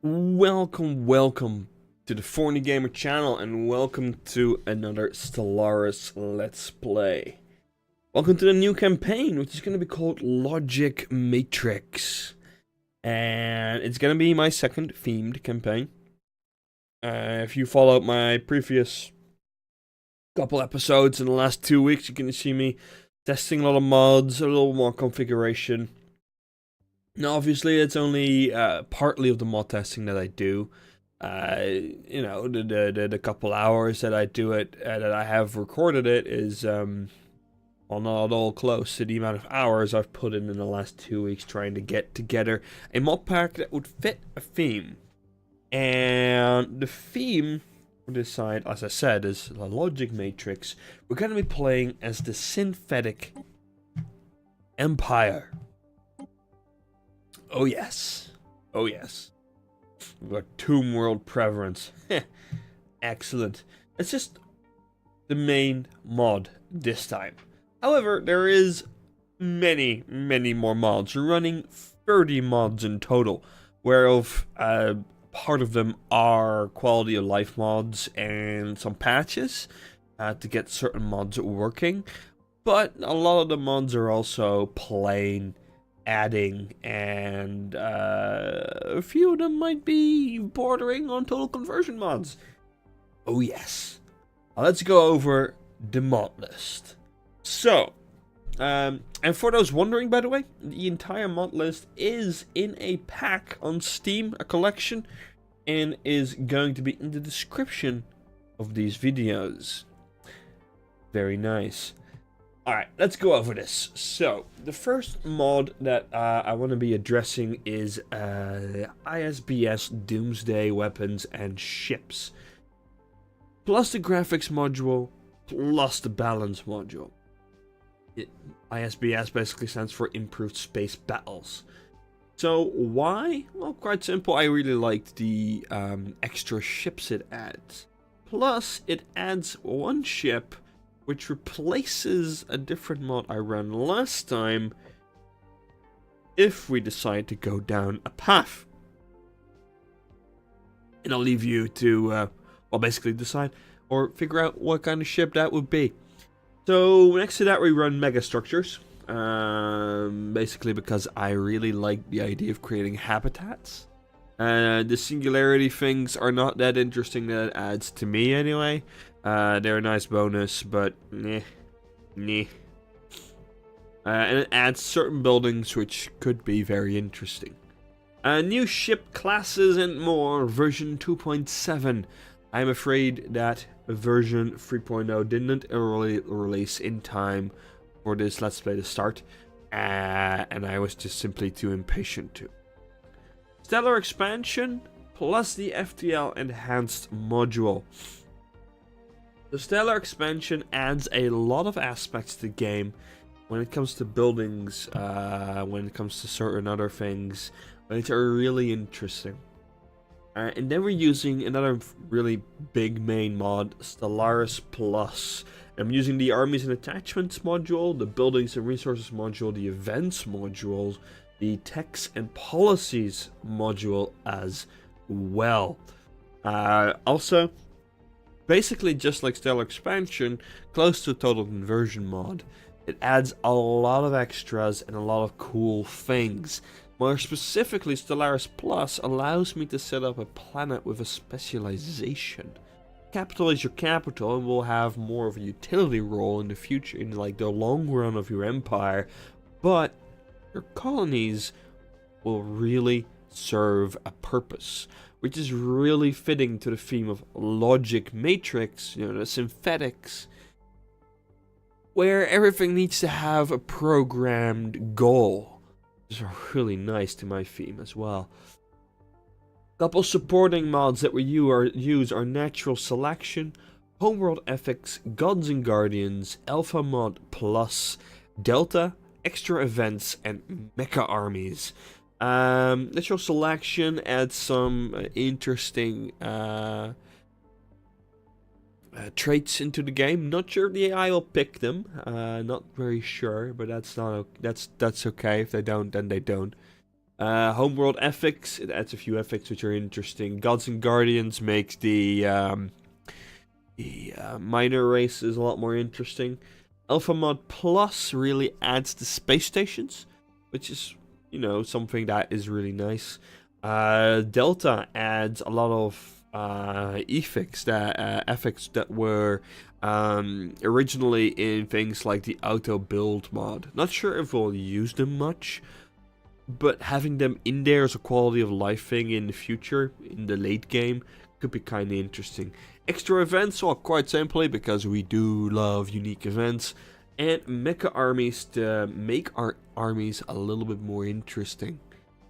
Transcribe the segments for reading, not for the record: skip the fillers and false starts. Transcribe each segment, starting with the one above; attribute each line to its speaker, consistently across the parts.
Speaker 1: Welcome to the Thorny Gamer channel, and welcome to another Stellaris Let's Play. Welcome to the new campaign, which is going to be called Logic Matrix. And it's going to be my second themed campaign. If you followed my previous couple episodes in the last 2 weeks, you can see me testing a lot of mods, a little more configuration. Now, obviously, it's only partly of the mod testing that I do. The couple hours that I do it, that I have recorded it, is well, not at all close to the amount of hours I've put in the last 2 weeks trying to get together a mod pack that would fit a theme. And the theme for this side, as I said, is the Logic Matrix. We're going to be playing as the synthetic Empire. Oh yes. Oh yes. We've got Tomb World Preference. Excellent. It's just the main mod this time. However, there is many more mods. We're running 30 mods in total, whereof part of them are quality of life mods and some patches to get certain mods working. But a lot of the mods are also plain adding, and a few of them might be bordering on total conversion mods. Oh yes. Let's go over the mod list. So, and for those wondering, by the way, the entire mod list is in a pack on Steam, a collection, and is going to be in the description of these videos. Very nice. Alright, let's go over this. So, the first mod that I want to be addressing is ISBS Doomsday Weapons and Ships. Plus the graphics module, plus the balance module. ISBS basically stands for Improved Space Battles. So, why? Well, quite simple. I really liked the extra ships it adds. Plus, it adds one ship which replaces a different mod I ran last time if we decide to go down a path. And I'll leave you to, well, basically decide or figure out what kind of ship that would be. So next to that we run mega structures, basically because I really like the idea of creating habitats. The singularity things are not that interesting that it adds to me anyway. They're a nice bonus, but and it adds certain buildings which could be very interesting. New ship classes and more, version 2.7. I'm afraid that version 3.0 didn't release in time for this Let's Play to start, and I was just simply too impatient to. Stellar expansion plus the FTL enhanced module. The Stellar expansion adds a lot of aspects to the game when it comes to buildings, when it comes to certain other things, which are really interesting. And then we're using another really big main mod, Stellaris Plus. I'm using the Armies and Attachments module, the Buildings and Resources module, the Events module, the Techs and Policies module as well. Also, basically just like Stellar Expansion, close to a total conversion mod. It adds a lot of extras and a lot of cool things. More specifically, Stellaris Plus allows me to set up a planet with a specialization. Capital is your capital and will have more of a utility role in the future, in like the long run of your empire, but your colonies will really serve a purpose, which is really fitting to the theme of Logic Matrix, the synthetics, where everything needs to have a programmed goal. These are really nice to my theme as well. Couple supporting mods that we use are Natural Selection, Homeworld Ethics, Gods and Guardians, Alpha Mod Plus, Delta, Extra Events, and Mecha Armies. Natural Selection adds some interesting traits into the game. Not sure the AI will pick them. Not very sure, but that's okay. If they don't, then they don't. Homeworld ethics, it adds a few ethics which are interesting. Gods and Guardians makes the minor races a lot more interesting. Alpha Mod Plus really adds the space stations, which is, you know, something that is really nice. Delta adds a lot of ethics that were originally in things like the auto build mod. Not sure if we'll use them much, but having them in there as a quality of life thing in the future, in the late game, could be kind of interesting. Extra events, well, quite simply, because we do love unique events. And mecha armies to make our armies a little bit more interesting.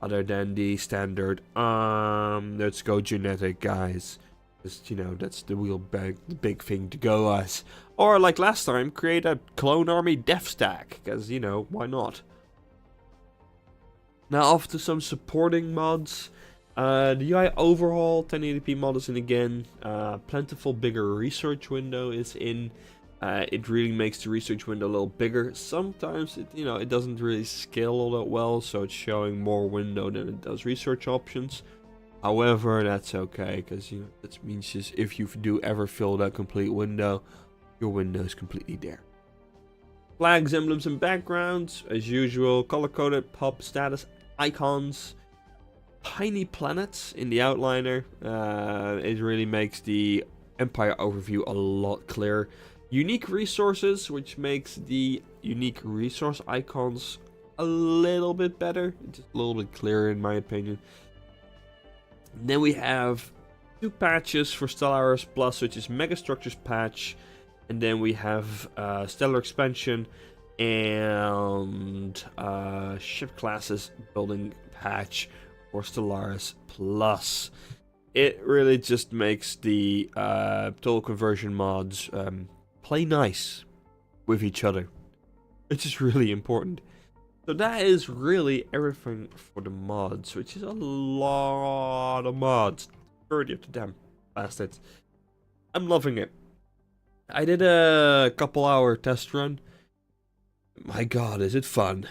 Speaker 1: Other than the standard, let's go genetic guys. Just, you know, that's the big thing to go as. Or, like last time, create a clone army death stack. Because, you know, why not? Now off to some supporting mods. The UI overhaul, 1080p mod is in again. Plentiful bigger research window is in. It really makes the research window a little bigger. Sometimes it doesn't really scale all that well, so it's showing more window than it does research options. However, that's okay, because that means just if you do ever fill that complete window, your window is completely there. Flags, emblems, and backgrounds, as usual, color-coded pop status icons, tiny planets in the outliner. It really makes the Empire overview a lot clearer. Unique resources, which makes the unique resource icons a little bit better, just a little bit clearer in my opinion. And then we have 2 patches for Stellaris Plus, which is Megastructures patch, and then we have Stellar Expansion and ship classes building patch for Stellaris Plus. It really just makes the total conversion mods play nice with each other, which is really important. So that is really everything for the mods, which is a lot of mods. 30 of the damn bastards. I'm loving it. I did a couple hour test run. My god, is it fun.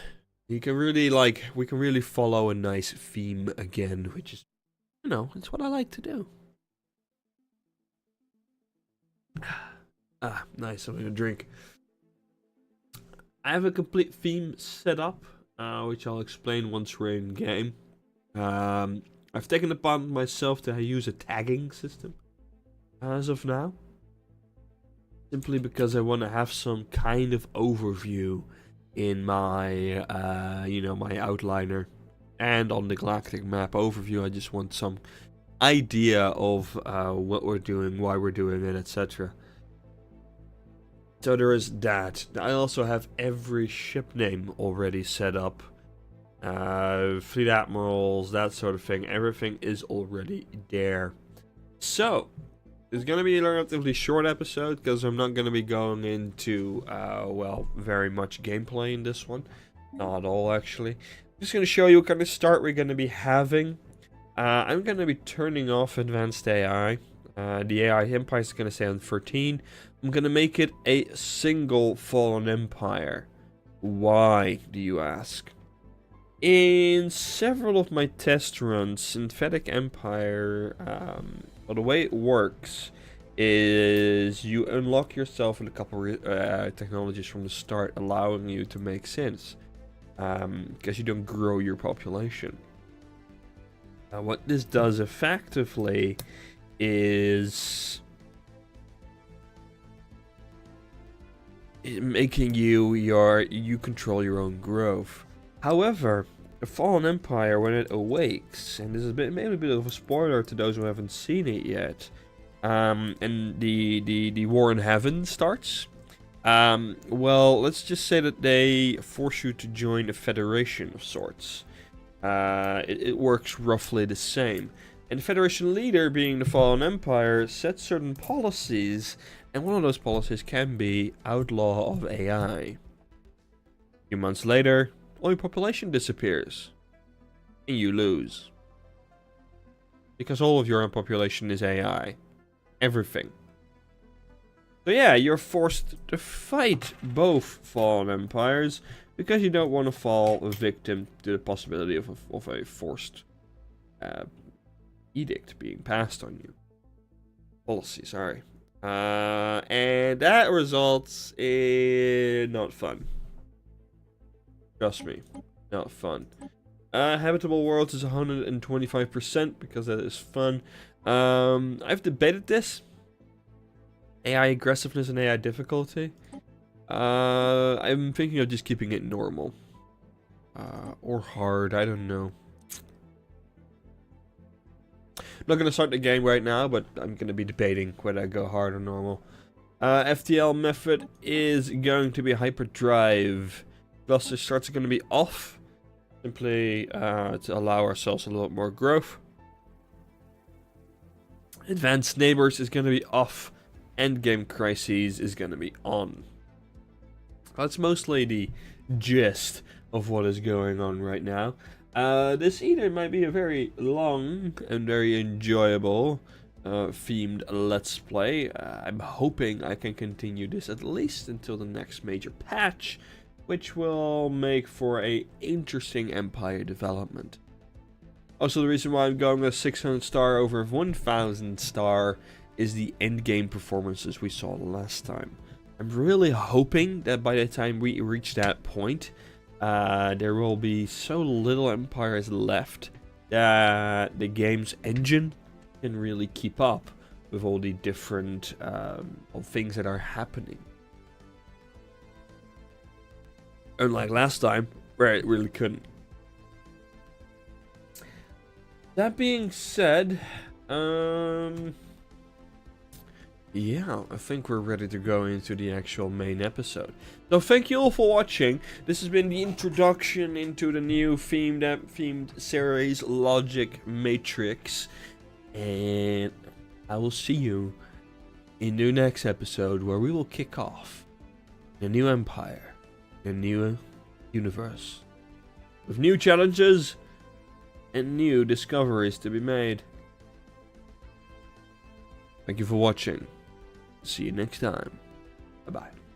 Speaker 1: You can really we can really follow a nice theme again, which is, it's what I like to do. Nice, I'm gonna drink. I have a complete theme set up, which I'll explain once we're in game. I've taken it upon myself to use a tagging system as of now. Simply because I want to have some kind of overview in my, my outliner. And on the galactic map overview, I just want some idea of what we're doing, why we're doing it, etc. So there is that. I also have every ship name already set up. Fleet admirals, that sort of thing. Everything is already there. So, it's going to be a relatively short episode because I'm not going to be going into, very much gameplay in this one. Not at all, actually. I'm just going to show you what kind of start we're going to be having. I'm going to be turning off advanced AI. The AI Empire is going to stay on 13. I'm going to make it a single fallen empire. Why, do you ask? In several of my test runs, Synthetic Empire, the way it works is you unlock yourself with a couple technologies from the start, allowing you to make sense, because you don't grow your population. What this does effectively is making you control your own growth. However, the Fallen Empire, when it awakes, and this is maybe a bit of a spoiler to those who haven't seen it yet, and the War in Heaven starts, well, let's just say that they force you to join a federation of sorts. It works roughly the same. And the Federation leader, being the Fallen Empire, sets certain policies, and one of those policies can be outlaw of AI. A few months later, all your population disappears, and you lose. Because all of your own population is AI. Everything. So yeah, you're forced to fight both fallen empires because you don't want to fall a victim to the possibility of a forced edict being passed on you. Policy, sorry. And that results in not fun. Trust me, not fun. Habitable worlds is 125% because that is fun. I've debated this. AI aggressiveness and AI difficulty. I'm thinking of just keeping it normal. Or hard, I don't know. I'm not going to start the game right now, but I'm going to be debating whether I go hard or normal. FTL method is going to be hyperdrive. Cluster starts are going to be off. Simply to allow ourselves a little more growth. Advanced neighbors is going to be off. Endgame crises is going to be on. That's mostly the gist of what is going on right now. This either might be a very long and very enjoyable themed Let's Play. I'm hoping I can continue this at least until the next major patch, which will make for a interesting Empire development. Also, the reason why I'm going with 600 star over 1000 star is the endgame performances we saw last time. I'm really hoping that by the time we reach that point, there will be so little empires left that the game's engine can really keep up with all the different things that are happening. Unlike last time, where it really couldn't. That being said, yeah, I think we're ready to go into the actual main episode. So thank you all for watching. This has been the introduction into the new themed series, Logic Matrix. And I will see you in the next episode where we will kick off a new empire, a new universe, with new challenges and new discoveries to be made. Thank you for watching. See you next time. Bye-bye.